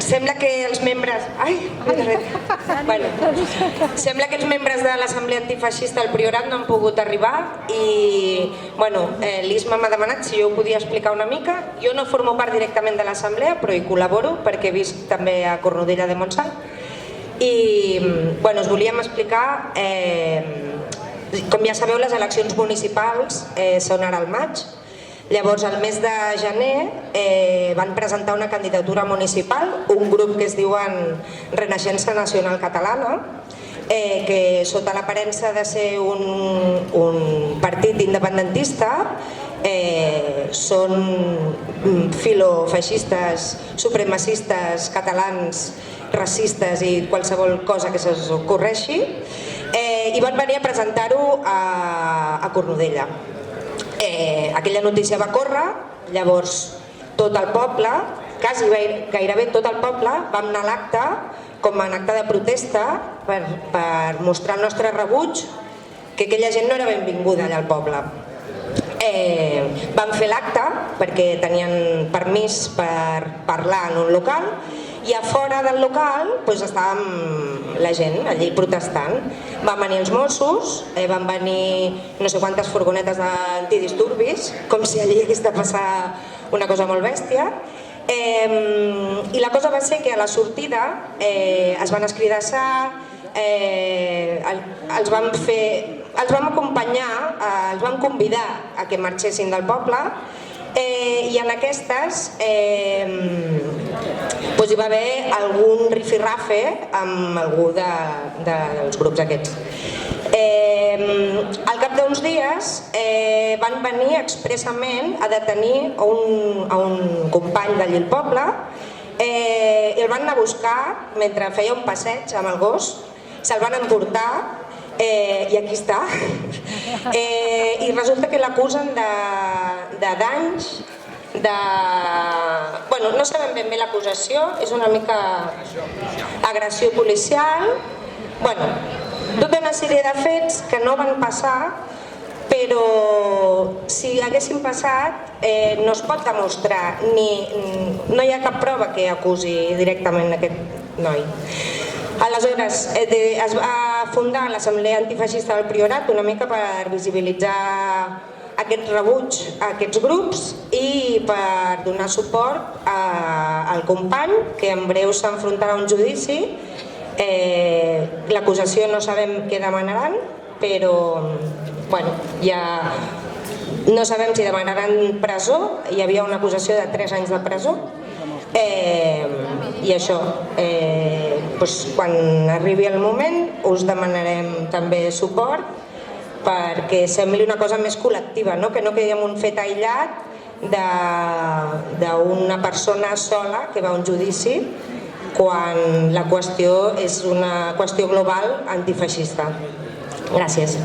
Sembla que els membres... Sembla que els membres de l'Assemblea Antifeixista del Priorat no han pogut arribar i l'Isma m'ha demanat si jo ho podia explicar una mica. Jo no formo part directament de l'Assemblea, però hi col·laboro perquè he vist també a Cornudella de Montsant. I us volíem explicar, com ja sabeu, les eleccions municipals són ara al maig. Llavors, al mes de gener van presentar una candidatura municipal, un grup que es diuen Renaixença Nacional Catalana, que sota l'aparença de ser un partit independentista són filofeixistes, supremacistes, catalans, racistes i qualsevol cosa que se'ls ocorreixi, i van venir a presentar-ho a Cornudella. Aquella notícia va córrer, llavors tot el poble, quasi gairebé tot el poble, vam anar a l'acte com a acte de protesta per mostrar el nostre rebuig que aquella gent no era benvinguda allà al poble. Vam fer l'acte perquè tenien permís per parlar en un local i a fora del local estàvem la gent allí protestant. Van venir els Mossos, van venir no sé quantes furgonetes d'antidisturbis, com si allí hagués de passar una cosa molt bèstia. I la cosa va ser que a la sortida es van escridassar, els vam acompanyar, els vam convidar a que marxessin del poble i en aquestes hi va haver algun rifirrafe amb algú dels grups aquests. Al cap d'uns dies van venir expressament a detenir a un company d'allí al poble i el van anar a buscar mentre feia un passeig amb el gos, se'l van emportar i aquí està. I resulta que l'acusen de danys, no sabem ben bé l'acusació, és una mica agressió policial, tota una sèrie de fets que no van passar, però si haguessin passat no es pot demostrar, no hi ha cap prova que acusi directament aquest noi. Aleshores, es va fundar l'Assemblea Antifeixista del Priorat una mica per visibilitzar aquest rebuig a aquests grups i per donar suport al company que en breu s'enfrontarà a un judici. L'acusació no sabem què demanaran, però ja no sabem si demanaran presó, hi havia una acusació de 3 anys de presó. I això, quan arribi el moment us demanarem també suport perquè sembli una cosa més col·lectiva, que no quedi en un fet aïllat d'una persona sola que va a un judici quan la qüestió és una qüestió global antifeixista. Gràcies.